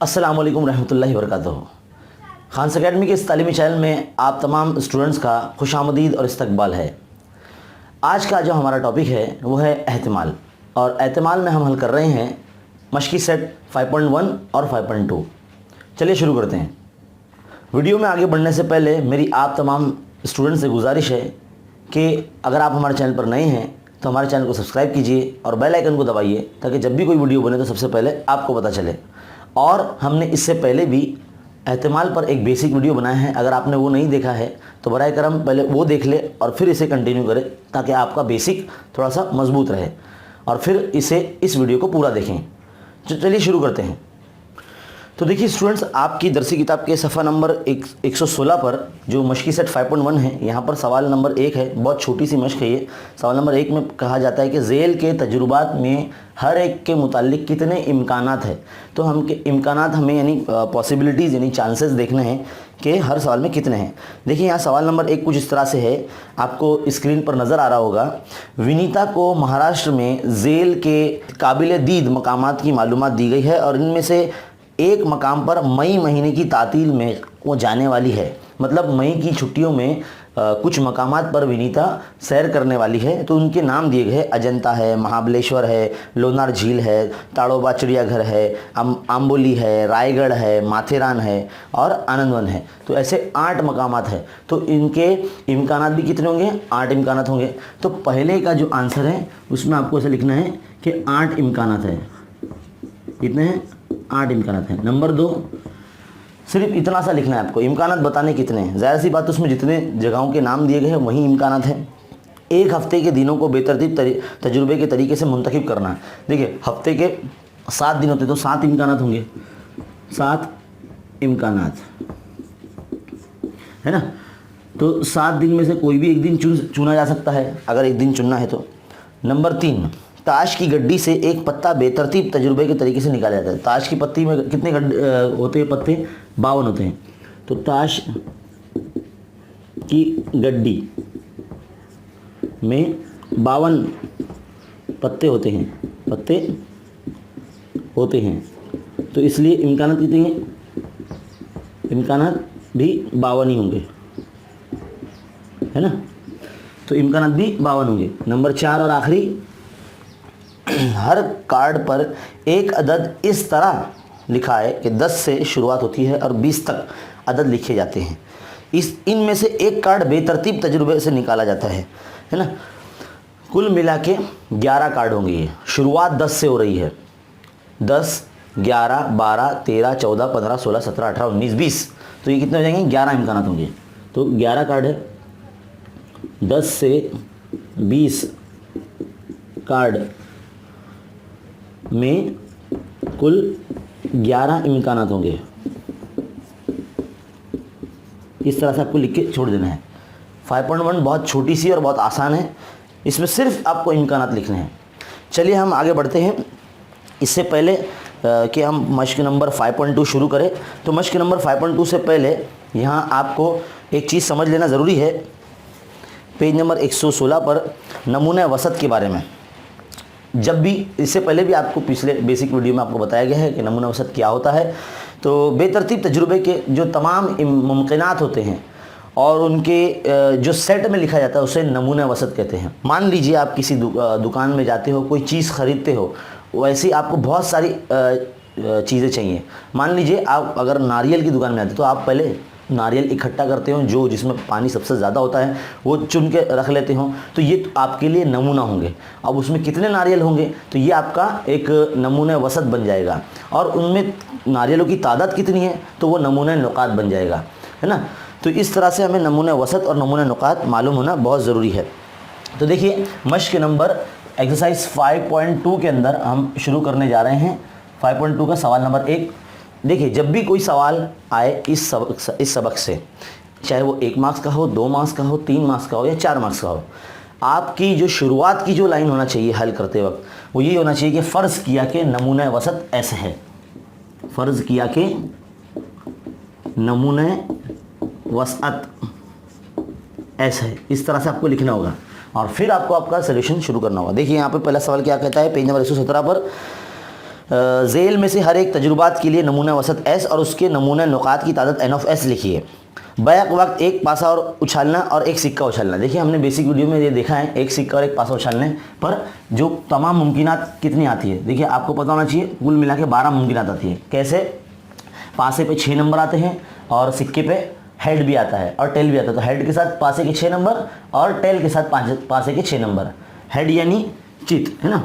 अस्सलाम वालेकुम रहमतुल्लाहि व बरकातुहू। खान्स अकेडमी के इस तालीमी चैनल में आप तमाम स्टूडेंट्स का खुशामदीद और इस्तकबाल है। आज का जो हमारा टॉपिक है वो है एहतिमाल, और एहतिमाल में हम हल कर रहे हैं मशकी सेट 5.1 और 5.2। चलिए शुरू करते हैं। वीडियो में आगे बढ़ने से पहले मेरी आप तमाम स्टूडेंट्स से गुजारिश है कि अगर आप हमारे चैनल पर नए हैं तो हमारे चैनल को सब्सक्राइब कीजिए और बेल आइकन को दबाइए ताकि जब भी कोई वीडियो बने तो सबसे पहले आपको पता चले। और हमने इससे पहले भी एहतिमाल पर एक बेसिक वीडियो बनाया है, अगर आपने वो नहीं देखा है तो बराए करम पहले वो देख ले और फिर इसे कंटिन्यू करें ताकि आपका बेसिक थोड़ा सा मजबूत रहे, और फिर इस वीडियो को पूरा देखें। चलिए शुरू करते हैं। तो देखिए स्टूडेंट्स, आपकी दरसी किताब के सफ़ा नंबर 116 पर जो मशकी सेट 5.1 है, यहाँ पर सवाल नंबर 1 है। बहुत छोटी सी मश्क है ये। सवाल नंबर 1 में कहा जाता है कि ज़ेल के तजुर्बात में हर एक के मुतालिक कितने इम्कानात है। तो हम के इम्कानात हमें यानी पॉसिबिलिटीज़ यानी चांसेस देखने हैं कि हर सवाल में कितने हैं। देखिए यहाँ सवाल नंबर 1 कुछ इस तरह से है, आपको स्क्रीन पर नज़र आ रहा होगा। विनीता को महाराष्ट्र में ज़ेल के काबिल दीद मकामात की मालूमात दी गई है और इनमें से एक मकाम पर मई महीने की तातील में वो जाने वाली है। मतलब मई की छुट्टियों में कुछ मकामात पर विनीता सैर करने वाली है। तो उनके नाम दिए गए, अजंता है, महाबलेश्वर है, लोनार झील है, ताड़ोबा चिड़ियाघर है, आम्बोली है, रायगढ़ है, माथेरान है और आनंदवन है। तो ऐसे 8 मकामात है। तो इनके इम्कानात भी कितने होंगे? 8 इम्कानात होंगे। तो पहले का जो आंसर है उसमें आपको ऐसे लिखना है कि 8 इम्कानात है। कितने हैं? 8 इम्कानात हैं। नंबर 2, सिर्फ इतना सा लिखना है आपको, इम्कानात बताने कितने हैं। ज़ाहिर सी बात, उसमें जितने जगहों के नाम दिए गए हैं वही इम्कानात हैं। एक हफ्ते के दिनों को बेतरतीब तजुर्बे के तरीके से मुंतखब करना है। देखिए हफ्ते के 7 दिन होते तो 7 इम्कानात होंगे, 7 इम्कानात है ना। तो 7 दिन में से कोई भी एक दिन चुना जा सकता है अगर एक दिन चुनना है तो। नंबर 3, ताश की गड्डी से एक पत्ता बेतरतीब तजुर्बे के तरीके से निकाला जाता है। ताश की पत्ती में कितने होते हैं पत्ते? 52 होते हैं। तो ताश की गड्डी में 52 पत्ते होते हैं। तो इसलिए इम्कानात कितने हैं? इम्कानात भी 52 ही होंगे, है ना। तो इम्कानात भी 52 होंगे। नंबर 4 और आखिरी, हर कार्ड पर एक अदद इस तरह लिखा है कि 10 से शुरुआत होती है और 20 तक अदद लिखे जाते हैं। इनमें से एक कार्ड बेतरतीब तजुर्बे से निकाला जाता है ना। कुल मिला के 11 कार्ड होंगे। ये शुरुआत 10 से हो रही है। 10, 11, 12, 13, 14, 15, 16, 17, 18, 19, 20। तो ये कितने हो जाएंगे? 11 इम्कानात होंगे। तो 11 कार्ड है। 10 से 20 कार्ड में कुल 11 इम्कानात होंगे। इस तरह से आपको लिख के छोड़ देना है। 5.1 बहुत छोटी सी और बहुत आसान है, इसमें सिर्फ आपको इम्कानात लिखने हैं। चलिए हम आगे बढ़ते हैं। इससे पहले कि हम मश्क नंबर 5.2 शुरू करें, तो मश्क नंबर 5.2 से पहले यहाँ आपको एक चीज़ समझ लेना ज़रूरी है। पेज नंबर 116 पर नमूने वसत के बारे में, जब भी इससे पहले भी आपको पिछले बेसिक वीडियो में आपको बताया गया है कि नमूना वसत क्या होता है। तो बेतरतीब तजुर्बे के जो तमाम मुमकिनात होते हैं और उनके जो सेट में लिखा जाता है उसे नमूना वसत कहते हैं। मान लीजिए आप किसी दुकान में जाते हो, कोई चीज़ ख़रीदते हो, वैसे आपको बहुत सारी चीज़ें चाहिए। मान लीजिए आप अगर नारियल की दुकान में आते हो तो आप पहले नारियल इकट्ठा करते हो, जो जिसमें पानी सबसे ज़्यादा होता है वो चुन के रख लेते हो। तो ये आपके लिए नमूना होंगे। अब उसमें कितने नारियल होंगे तो ये आपका एक नमूना वसत बन जाएगा, और उनमें नारियलों की तादाद कितनी है तो वो नमूना नुकात बन जाएगा, है ना। तो इस तरह से हमें नमूना वसत और नमूना नुकात मालूम होना बहुत ज़रूरी है। तो देखिए मश्क नंबर एक्सरसाइज 5.2 के अंदर हम शुरू करने जा रहे हैं। 5.2 का सवाल नंबर 1। देखिए जब भी कोई सवाल आए इस सबक से, चाहे वो 1 मार्क्स का हो, 2 मार्क्स का हो, 3 मार्क्स का हो या 4 मार्क्स का हो, आपकी जो शुरुआत की जो लाइन होना चाहिए हल करते वक्त वो ये होना चाहिए कि फ़र्ज़ किया कि नमूना वसत ऐसे है। फ़र्ज़ किया कि नमूना वसत ऐसे है। इस तरह से आपको लिखना होगा और फिर आपको आपका सोल्यूशन शुरू करना होगा। देखिए यहाँ पे पहला सवाल क्या कहता है, पेज नंबर 117 पर झेल में से हर एक तजुर्बात के लिए नमूना वसत S और उसके नमूना नुकात की तादाद N ऑफ S लिखिए। बैक वक्त एक पासा और उछालना और एक सिक्का उछालना। देखिए हमने बेसिक वीडियो में ये देखा है, एक सिक्का और एक पासा उछालने पर जो तमाम मुमकिनात कितनी आती है। देखिए आपको पता होना चाहिए कुल मिला के 12 मुमकिनात आती है। कैसे? पासे पे 6 नंबर आते हैं और सिक्के पे हेड भी आता है और टेल भी आता है। तो हेड के साथ पासे के 6 नंबर और टेल के साथ पासे के 6 नंबर। हेड यानी चित, है ना।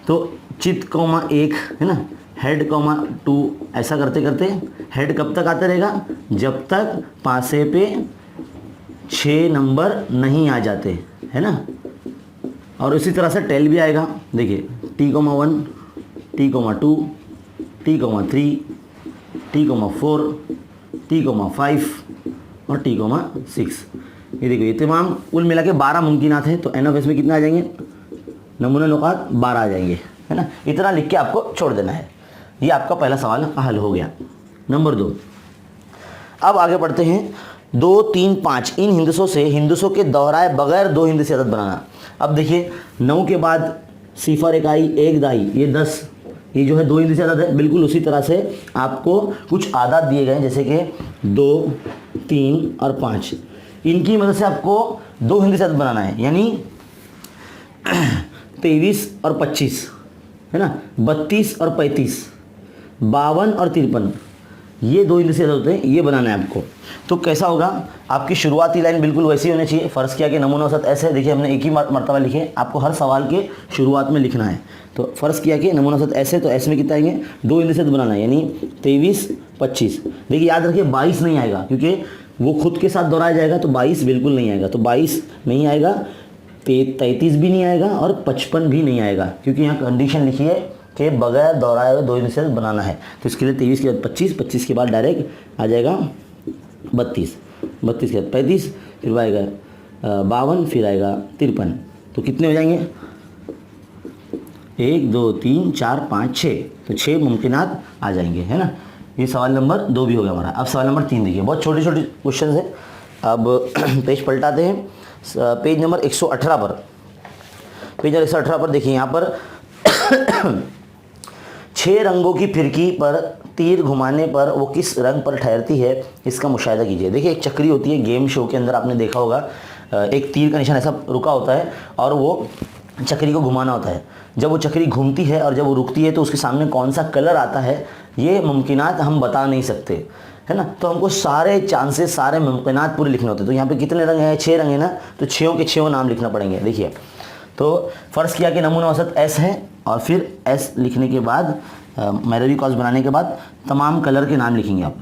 तो चित कौमा 1, है ना, हेड कॉमा 2, ऐसा करते करते हेड कब तक आते रहेगा? जब तक पासे पे 6 नंबर नहीं आ जाते, है ना। और इसी तरह से टेल भी आएगा। देखिए T,1, T,2, T,3, T,4, T,5 और T,6। ये देखिए ये तमाम कुल मिला के 12 मुमकिनात हैं। तो N ऑफ S में कितने आ जाएंगे? नमूना नुकात 12 आ जाएंगे, है ना। इतना लिख के आपको छोड़ देना है। ये आपका पहला सवाल का हल हो गया। नंबर 2, अब आगे बढ़ते हैं। 2, 3, 5 इन हिंदसों से हिंदसों के दोहराए बगैर 2 हिंदसे अदद बनाना। अब देखिए 9 के बाद सिफर इकाई 1 दाई, ये 10, ये जो है 2 हिंदसे अदद है। बिल्कुल उसी तरह से आपको कुछ आदात दिए गए जैसे कि 2, 3 और 5। इनकी मदद से आपको 2 हिंदसे अदद बनाना है, यानी 23 और 25, है ना, 32 और 35, 52 और 53। ये 2 हिंदसे अदद होते हैं, ये बनाना है आपको। तो कैसा होगा? आपकी शुरुआती लाइन बिल्कुल वैसी होनी चाहिए। फ़र्ज़ किया कि नमूना औसत ऐसे, देखिए हमने एक ही मरतबा लिखे, आपको हर सवाल के शुरुआत में लिखना है। तो फ़र्ज़ किया कि नमूना औसत ऐसे, तो ऐसे में कितना आएंगे? 2 हिंदसे अदद बनाना है, यानी 23, 25। देखिए याद रखिए 22 नहीं आएगा क्योंकि वो खुद के साथ दोहराया जाएगा, तो 22 बिल्कुल नहीं आएगा। तो 22 नहीं आएगा, 33 भी नहीं आएगा और 55 भी नहीं आएगा, क्योंकि यहाँ कंडीशन लिखी है कि बगैर दोहराए हुए 2 हिंदसे बनाना है। तो इसके लिए 23 के बाद 25, 25 के बाद डायरेक्ट आ जाएगा 32, 32 के बाद 35, फिर आएगा 52, फिर आएगा 53। तो कितने हो जाएंगे? 1, 2, 3, 4, 5, 6। तो 6 मुमकिनात आ जाएंगे, है ना। ये सवाल नंबर 2 भी हो गया हमारा। अब सवाल नंबर 3 देखिए, बहुत छोटे छोटे क्वेश्चन है। अब पेज पलटाते हैं, पेज नंबर 118 पर। पेज नंबर 118 पर देखिए यहाँ पर 6 रंगों की फिरकी पर तीर घुमाने पर वो किस रंग पर ठहरती है, इसका मुशाहिदा कीजिए। देखिए एक चक्री होती है, गेम शो के अंदर आपने देखा होगा, एक तीर का निशान ऐसा रुका होता है और वो चक्री को घुमाना होता है। जब वो चक्री घूमती है और जब वो रुकती है तो उसके सामने कौन सा कलर आता है, ये मुमकिनात हम बता नहीं सकते, है ना। तो हमको सारे चांसेस, सारे मुमकिनात पूरे लिखने होते हैं। तो यहाँ पे कितने रंग हैं? 6 रंग है ना, तो 6 के 6 नाम लिखना पड़ेंगे। देखिए तो फ़र्ज़ किया कि नमूना औसत S है और फिर S लिखने के बाद मैरवी कॉज बनाने के बाद तमाम कलर के नाम लिखेंगे आप,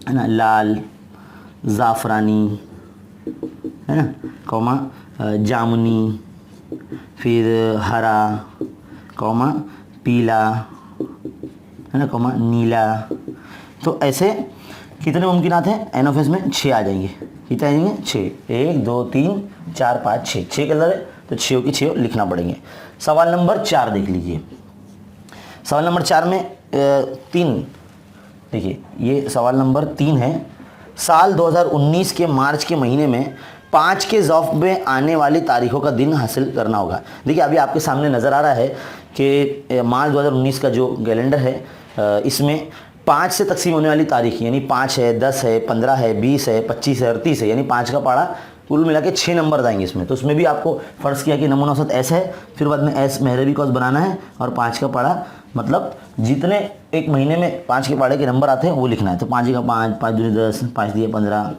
है ना। लाल, ज़ाफ़रानी, है ना, कौमा जामुनी, फिर हरा, कौमा पीला, है ना, कौमा नीला। तो ऐसे कितने मुमकिनात हैं? N ऑफ S में 6 आ जाएंगे। कितने आ जाएंगे? 6। 1, 2, 3, 4, 5, 6। 6 कलर है तो 6 की 6 लिखना पड़ेंगे। सवाल नंबर 4 देख लीजिए। सवाल नंबर 4 में 3, देखिए ये सवाल नंबर 3 है। साल 2019 के मार्च के महीने में 5 के ज़ौफ़ में आने वाली तारीखों का दिन हासिल करना होगा। देखिए अभी आपके सामने नज़र आ रहा है कि मार्च 2019 का जो कैलेंडर है इसमें 5 से तकसीम होने वाली तारीख, यानी 5 है, 10 है, 15 है, 20 है, 25 है और 30 है, यानी 5 का पारा कुल मिला के 6 नंबर आएंगे इसमें। तो उसमें भी आपको फ़र्ज़ किया कि नमूना औसत S है, फिर बाद में S महरवी कॉज बनाना है और 5 का पारा, मतलब जितने एक महीने में 5 के पारे के नंबर आते हैं वो लिखना है। तो 5 का 5, 5 दूनी 10, 5 दिए 15,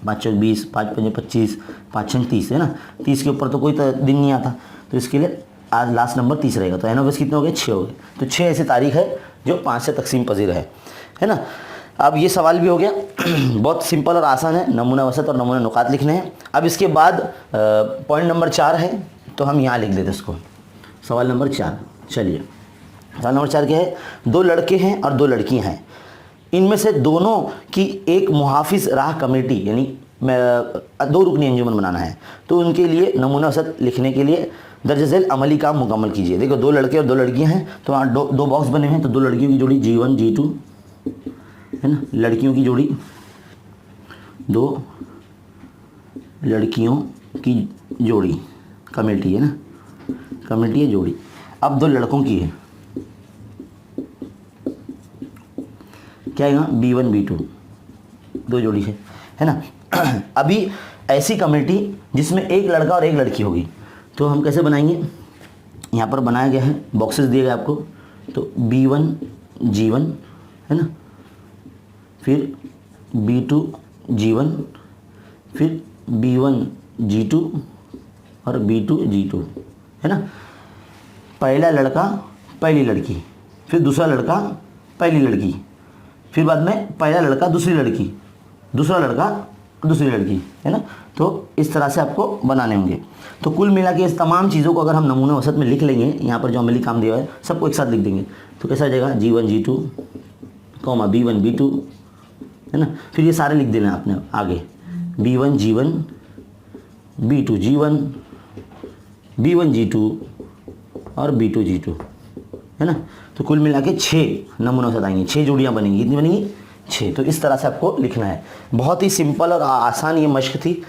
5 चौक 20, 5 पंजे 25, 5 छंग 30, है ना। 30 के ऊपर तो कोई दिन नहीं आता, तो इसके लिए आज लास्ट नंबर 30 रहेगा। तो N ऑफ S कितने हो गए? 6 हो गए। तो 6 ऐसी तारीख है जो 5 से तकसीम पजीर है ना। अब ये सवाल भी हो गया बहुत सिंपल और आसान है, नमूना वसत और नमूना नुकात लिखने हैं। अब इसके बाद पॉइंट नंबर 4 है, तो हम यहाँ लिख देते इसको। सवाल नंबर 4, चलिए सवाल नंबर 4 क्या है? 2 लड़के हैं और 2 लड़कियाँ हैं, इनमें से दोनों की एक मुहाफिज राह कमेटी यानी 2 रुकनी अंजुमन बनाना है। तो उनके लिए नमूना वसत लिखने के लिए दर्ज झेल अमली काम मुकम्मल कीजिए। देखो 2 लड़के और 2 लड़कियां हैं, तो वहाँ दो बॉक्स बने हैं। तो 2 लड़कियों की जोड़ी G1 G2, है ना, लड़कियों की जोड़ी, 2 लड़कियों की जोड़ी कमेटी है ना, कमेटी है जोड़ी। अब 2 लड़कों की है, क्या आएगा, B1 B2, 2 जोड़ी है ना। अभी ऐसी कम्युनिटी जिसमें एक लड़का और एक लड़की होगी, तो हम कैसे बनाएंगे, यहाँ पर बनाया गया है, बॉक्सेस दिए गए आपको, तो B1 G1 है ना, फिर B2 G1, फिर B1 G2 और B2 G2 है ना। पहला लड़का पहली लड़की, फिर दूसरा लड़का पहली लड़की, फिर बाद में पहला लड़का दूसरी लड़की, दूसरा लड़का दूसरी लड़की, है ना। तो इस तरह से आपको बनाने होंगे। तो कुल मिला के इस तमाम चीज़ों को अगर हम नमूने वसत में लिख लेंगे, यहाँ पर जो अमली काम दिया है सबको एक साथ लिख देंगे, तो कैसा आ जाएगा, G1 G2, B1 B2, है ना। फिर ये सारे लिख देना आपने आगे, B1 G1, B2 G1, B1 G2 और B2 G2, है ना। तो कुल मिला के 6 नमूनों से आएंगे, 6 जोड़ियाँ बनेंगी, कितनी बनेंगी, 6। तो इस तरह से आपको लिखना है। बहुत ही सिंपल और आसान ये मश्क थी।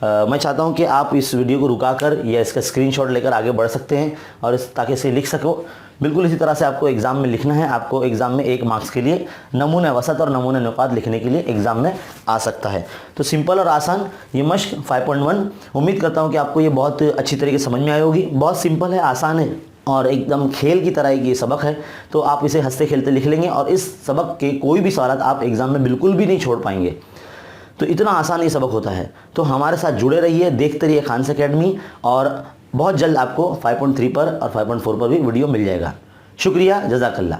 मैं चाहता हूँ कि आप इस वीडियो को रुकाकर या इसका स्क्रीनशॉट लेकर आगे बढ़ सकते हैं और ताकि इसे लिख सको। बिल्कुल इसी तरह से आपको एग्ज़ाम में लिखना है। आपको एग्ज़ाम में 1 मार्क्स के लिए नमूने वसत और नमूने अनुपात लिखने के लिए एग्ज़ाम में आ सकता है। तो सिंपल और आसान ये मश्क 5.1, उम्मीद करता हूँ कि आपको ये बहुत अच्छी तरीके से समझ में आई होगी। बहुत सिंपल है, आसान है और एकदम खेल की तरह ये सबक है। तो आप इसे हंसते खेलते लिख लेंगे और इस सबक के कोई भी सवाल आप एग्ज़ाम में बिल्कुल भी नहीं छोड़ पाएंगे। तो इतना आसान ये सबक होता है। तो हमारे साथ जुड़े रहिए, देखते रहिए खान्स एकेडमी, और बहुत जल्द आपको 5.3 पर और 5.4 पर भी वीडियो मिल जाएगा। शुक्रिया, जज़ाकल्लाह।